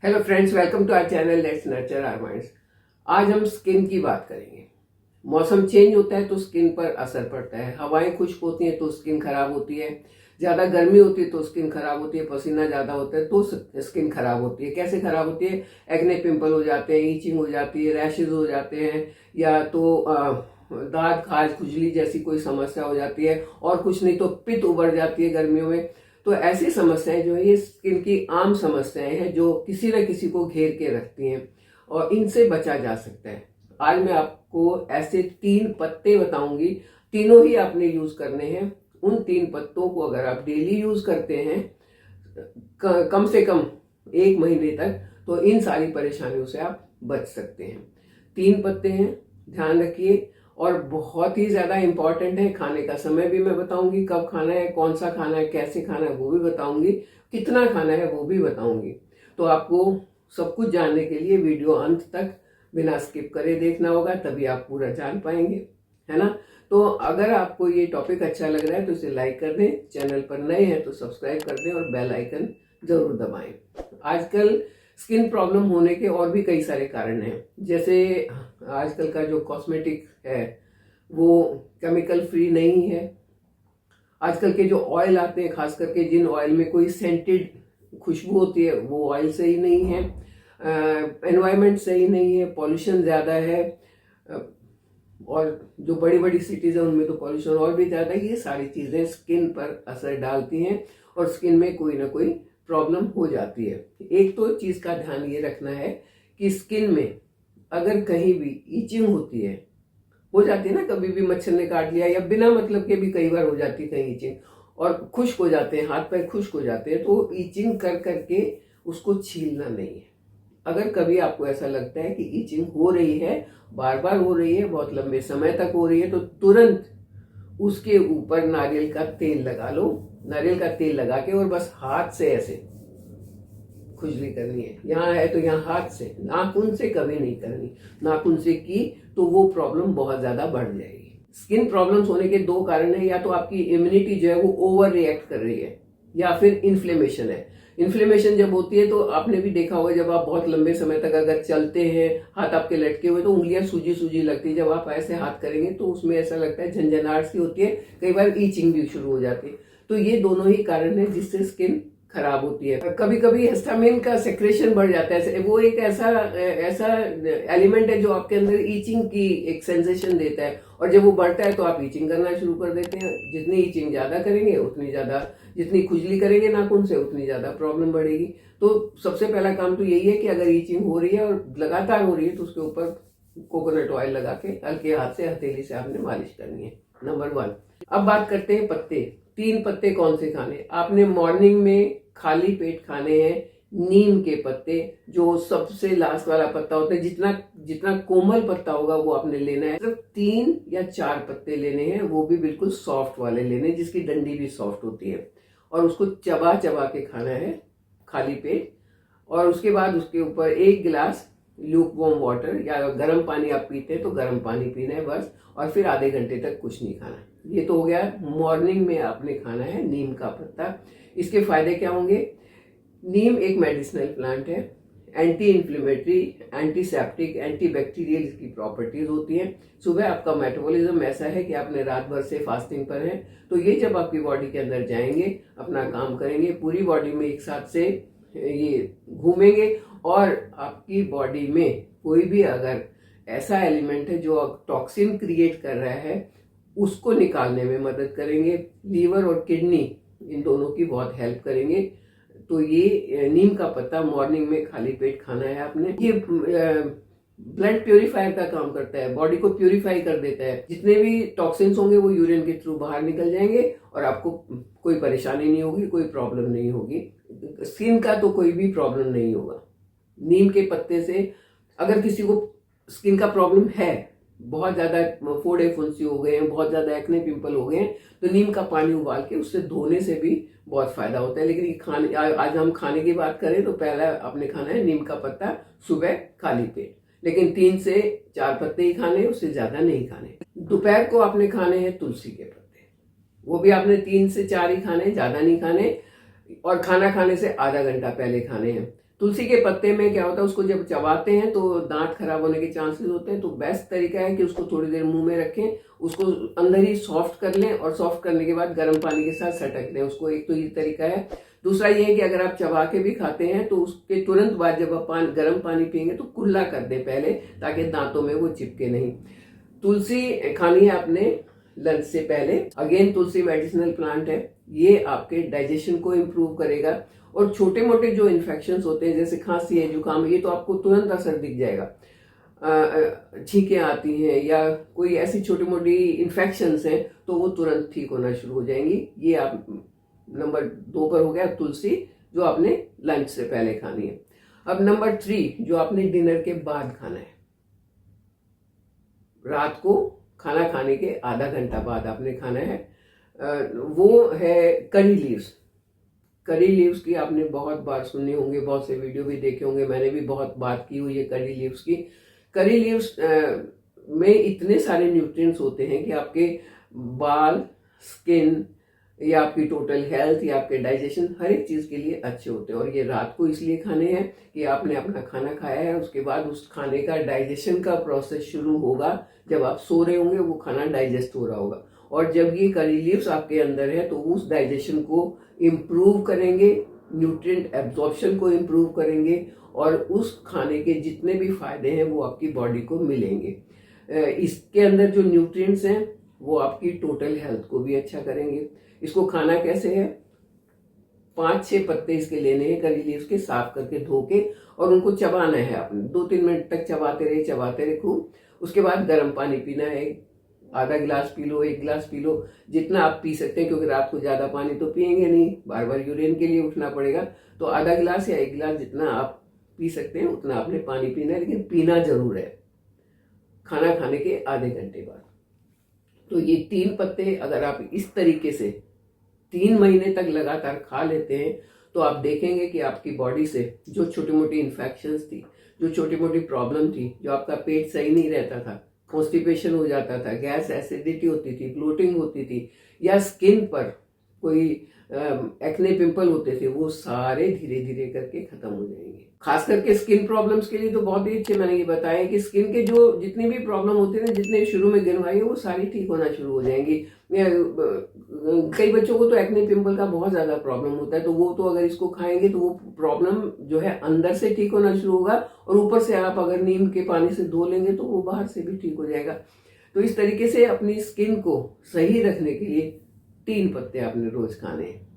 Hello friends, welcome to our channel let's nurture our minds. आज हम skin की बात करेंगे। मौसम चेंज होता है तो स्किन पर असर पड़ता है। हवाएं खुश्क होती हैं तो स्किन खराब होती है। ज़्यादा गर्मी होती है तो स्किन खराब होती है। पसीना ज़्यादा होता है तो स्किन खराब होती है। कैसे खराब होती है? एक्ने पिंपल हो जाते हैं, ईचिंग हो जाती है, रैशेज हो जाते हैं, या तो दाद खाज खुजली जैसी कोई समस्या हो जाती है, और कुछ नहीं तो पित्त उभर जाती है गर्मियों में। तो ऐसी समस्याएं जो है ये स्किन की आम समस्याएं हैं जो किसी न किसी को घेर के रखती हैं, और इनसे बचा जा सकता है। आज मैं आपको ऐसे 3 पत्ते बताऊंगी, तीनों ही आपने यूज करने हैं। उन 3 पत्तों को अगर आप डेली यूज करते हैं कम से कम 1 महीने तक, तो इन सारी परेशानियों से आप बच सकते हैं। 3 पत्ते हैं, ध्यान रखिए। और बहुत ही ज्यादा इंपॉर्टेंट है। खाने का समय भी मैं बताऊंगी, कब खाना है, कौन सा खाना है, कैसे खाना है वो भी बताऊंगी, कितना खाना है वो भी बताऊंगी। तो आपको सब कुछ जानने के लिए वीडियो अंत तक बिना स्किप करे देखना होगा, तभी आप पूरा जान पाएंगे, है ना। तो अगर आपको ये टॉपिक अच्छा लग रहा है तो इसे लाइक कर दें, चैनल पर नए हैं तो सब्सक्राइब कर दें और बेल आइकन जरूर दबाएं। आजकल स्किन प्रॉब्लम होने के और भी कई सारे कारण हैं। जैसे आजकल का जो कॉस्मेटिक है वो केमिकल फ्री नहीं है। आजकल के जो ऑयल आते हैं, खास करके जिन ऑयल में कोई सेंटेड खुशबू होती है, वो ऑयल सही नहीं है। एनवायरनमेंट सही नहीं है, पॉल्यूशन ज़्यादा है। और जो बड़ी बड़ी सिटीज़ है उनमें तो पॉल्यूशन और भी ज़्यादा है। ये सारी चीज़ें स्किन पर असर डालती हैं और स्किन में कोई ना कोई प्रॉब्लम हो जाती है। एक तो चीज़ का ध्यान ये रखना है कि स्किन में अगर कहीं भी ईचिंग होती है, हो जाती है ना, कभी भी मच्छर ने काट लिया या बिना मतलब के भी कई बार हो जाती है कहीं ईचिंग, और खुश्क हो जाते हैं, हाथ पैर खुश्क हो जाते हैं, तो ईचिंग कर करके उसको छीलना नहीं है। अगर कभी आपको ऐसा लगता है कि ईचिंग हो रही है, बार बार हो रही है, बहुत लंबे समय तक हो रही है, तो तुरंत उसके ऊपर नारियल का तेल लगा लो। नारियल का तेल लगा के और बस हाथ से ऐसे खुजली करनी है। यहाँ है तो यहाँ हाथ से, नाखून से कभी नहीं करनी। नाखून से की तो वो प्रॉब्लम बहुत ज्यादा बढ़ जाएगी। स्किन प्रॉब्लम्स होने के 2 कारण है। या तो आपकी इम्यूनिटी जो है वो ओवर रिएक्ट कर रही है, या फिर इन्फ्लेमेशन है। इन्फ्लेमेशन जब होती है तो आपने भी देखा होगा, जब आप बहुत लंबे समय तक अगर चलते हैं, हाथ आपके लटके हुए, तो उंगलियां सूजी सूजी लगती है। जब आप ऐसे हाथ करेंगे तो उसमें ऐसा लगता है झंझनाहट सी होती है, कई बार ईचिंग भी शुरू हो जाती है। तो ये दोनों ही कारण है जिससे स्किन खराब होती है। कभी कभी हिस्टामिन का सेक्रेशन बढ़ जाता है। वो एक ऐसा ऐसा एलिमेंट है जो आपके अंदर ईचिंग की एक सेंसेशन देता है, और जब वो बढ़ता है तो आप ईचिंग करना शुरू कर देते हैं। जितनी ईचिंग ज्यादा करेंगे उतनी ज्यादा, जितनी खुजली करेंगे नाखून से उतनी ज्यादा प्रॉब्लम बढ़ेगी। तो सबसे पहला काम तो यही है कि अगर ईचिंग हो रही है और लगातार हो रही है तो उसके ऊपर कोकोनट ऑयल लगा के हल्के हाथ से, हथेली से आपने मालिश करनी है। नंबर 1। अब बात करते हैं पत्ते। 3 पत्ते कौन से खाने आपने? मॉर्निंग में खाली पेट खाने हैं नीम के पत्ते, जो सबसे लास्ट वाला पत्ता होता है। जितना जितना कोमल पत्ता होगा वो आपने लेना है। सिर्फ 3 या 4 पत्ते लेने हैं, वो भी बिल्कुल सॉफ्ट वाले लेने, जिसकी डंडी भी सॉफ्ट होती है, और उसको चबा चबा के खाना है खाली पेट। और उसके बाद उसके ऊपर 1 गिलास ल्यूक वार्म वाटर, या गर्म पानी आप पीते हैं तो गर्म पानी पीना है बस, और फिर आधे घंटे तक कुछ नहीं खाना। ये तो हो गया मॉर्निंग में आपने खाना है नीम का पत्ता। इसके फायदे क्या होंगे? नीम एक मेडिसिनल प्लांट है, एंटी इन्फ्लेमेटरी, एंटीसेप्टिक, एंटीबैक्टीरियल इसकी प्रॉपर्टीज होती हैं। सुबह आपका मेटाबॉलिज्म ऐसा है कि आपने रात भर से फास्टिंग पर है, तो ये जब आपकी बॉडी के अंदर जाएंगे, अपना काम करेंगे, पूरी बॉडी में एक साथ से ये घूमेंगे, और आपकी बॉडी में कोई भी अगर ऐसा एलिमेंट है जो टॉक्सिन क्रिएट कर रहा है, उसको निकालने में मदद करेंगे। लीवर और किडनी इन दोनों की बहुत हेल्प करेंगे। तो ये नीम का पत्ता मॉर्निंग में खाली पेट खाना है आपने। ये ब्लड प्यूरिफायर का काम करता है, बॉडी को प्यूरिफाई कर देता है। जितने भी टॉक्सिन्स होंगे वो यूरिन के थ्रू बाहर निकल जाएंगे, और आपको कोई परेशानी नहीं होगी, कोई प्रॉब्लम नहीं होगी। स्किन का तो कोई भी प्रॉब्लम नहीं होगा नीम के पत्ते से। अगर किसी को स्किन का प्रॉब्लम है, बहुत ज्यादा फोड़े फुंसी हो गए हैं, बहुत ज्यादा एक्ने पिंपल हो गए हैं, तो नीम का पानी उबाल के उससे धोने से भी बहुत फायदा होता है। लेकिन खाने, आज हम खाने की बात करें तो पहला आपने खाना है नीम का पत्ता सुबह खाली पेट, लेकिन 3 से 4 पत्ते ही खाने, उससे ज्यादा नहीं खाने। दोपहर को आपने खाने हैं तुलसी के पत्ते, वो भी आपने 3 से 4 ही खाने, ज्यादा नहीं खाने, और खाना खाने से आधा घंटा पहले खाने हैं। तुलसी के पत्ते में क्या होता है, उसको जब चबाते हैं तो दांत खराब होने के चांसेस होते हैं। तो बेस्ट तरीका है कि उसको थोड़ी देर मुंह में रखें, उसको अंदर ही सॉफ्ट कर लें और सॉफ्ट करने के बाद गर्म पानी के साथ सटक दें उसको। एक तो ये तरीका है। दूसरा ये है कि अगर आप चबा के भी खाते हैं तो उसके तुरंत बाद जब आप गर्म पानी पियेंगे तो कुल्ला कर दें पहले, ताकि दांतों में वो चिपके नहीं। तुलसी खानी है आपने लंच से पहले। अगेन तुलसी मेडिसिनल प्लांट है, ये आपके डाइजेशन को इम्प्रूव करेगा। और छोटे मोटे जो इन्फेक्शंस होते हैं जैसे खांसी है, जुकाम है, ये तो आपको तुरंत असर दिख जाएगा। छींकें आती हैं या कोई ऐसी छोटी मोटी इन्फेक्शंस हैं तो वो तुरंत ठीक होना शुरू हो जाएंगी। ये आप नंबर 2 पर हो गया तुलसी, जो आपने लंच से पहले खानी है। अब नंबर 3 जो आपने डिनर के बाद खाना है, रात को खाना खाने के आधा घंटा बाद आपने खाना है, वो है करी लीव्स। करी लीव्स की आपने बहुत बार सुने होंगे, बहुत से वीडियो भी देखे होंगे, मैंने भी बहुत बात की हुई है करी लीव्स की। करी लीव्स में इतने सारे न्यूट्रिएंट्स होते हैं कि आपके बाल, स्किन या आपकी टोटल हेल्थ या आपके डाइजेशन, हर एक चीज़ के लिए अच्छे होते हैं। और ये रात को इसलिए खाने हैं कि आपने अपना खाना खाया है, उसके बाद उस खाने का डाइजेशन का प्रोसेस शुरू होगा। जब आप सो रहे होंगे वो खाना डाइजेस्ट हो रहा होगा, और जब ये करी लीव्स आपके अंदर है तो उस डाइजेशन को इम्प्रूव करेंगे, न्यूट्रिएंट एब्जॉर्प्शन को इम्प्रूव करेंगे, और उस खाने के जितने भी फायदे हैं वो आपकी बॉडी को मिलेंगे। इसके अंदर जो न्यूट्रिएंट्स हैं वो आपकी टोटल हेल्थ को भी अच्छा करेंगे। इसको खाना कैसे है, 5-6 पत्ते इसके लेने हैं करी लीव्स के, साफ करके धो के, और उनको चबाना है आपने। 2-3 मिनट तक चबाते रहे खूब। उसके बाद गर्म पानी पीना है, आधा गिलास पी लो, 1 गिलास पी लो, जितना आप पी सकते हैं, क्योंकि रात को ज्यादा पानी तो पियेंगे नहीं, बार बार यूरिन के लिए उठना पड़ेगा। तो आधा गिलास या 1 गिलास जितना आप पी सकते हैं उतना आपने पानी पीना है, लेकिन पीना जरूर है खाना खाने के आधे घंटे बाद। तो ये 3 पत्ते अगर आप इस तरीके से 3 महीने तक लगातार खा लेते हैं तो आप देखेंगे कि आपकी बॉडी से जो छोटी मोटी इन्फेक्शंस थी, जो छोटी मोटी प्रॉब्लम थी, जो आपका पेट सही नहीं रहता था, कॉन्स्टिपेशन हो जाता था, गैस एसिडिटी होती थी, ब्लोटिंग होती थी, या स्किन पर कोई एक्ने पिंपल होते थे, वो सारे धीरे धीरे करके खत्म हो जाएंगे। खास करके स्किन प्रॉब्लम्स के लिए तो बहुत ही अच्छे मैंने ये बताया कि स्किन के जो जितनी भी प्रॉब्लम होती है ना, जितने शुरू में गिनवाई है वो सारी ठीक होना शुरू हो जाएंगी। कई बच्चों को तो एक्ने पिंपल का बहुत ज्यादा प्रॉब्लम होता है, तो वो तो अगर इसको खाएंगे तो वो प्रॉब्लम जो है अंदर से ठीक होना शुरू होगा, और ऊपर से आप अगर नीम के पानी से धो लेंगे तो वो बाहर से भी ठीक हो जाएगा। तो इस तरीके से अपनी स्किन को सही रखने के लिए 3 पत्ते आपने रोज खाने हैं।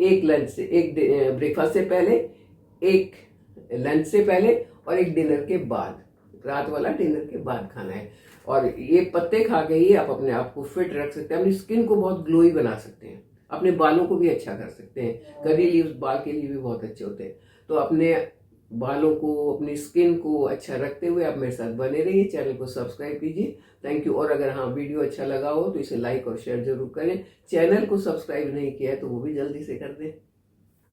एक लंच से, एक ब्रेकफास्ट से पहले, एक लंच से पहले, और एक डिनर के बाद, रात वाला डिनर के बाद खाना है। और ये पत्ते खा के ही आप अपने आप को फिट रख सकते हैं, अपनी स्किन को बहुत ग्लोई बना सकते हैं, अपने बालों को भी अच्छा कर सकते हैं। करी लीव्स बाल के लिए भी बहुत अच्छे होते हैं। तो अपने बालों को, अपनी स्किन को अच्छा रखते हुए आप मेरे साथ बने रहिए, चैनल को सब्सक्राइब कीजिए। Thank you. और अगर हाँ वीडियो अच्छा लगा हो तो इसे लाइक और शेयर जरूर करें। चैनल को सब्सक्राइब नहीं किया है तो वो भी जल्दी से कर दें।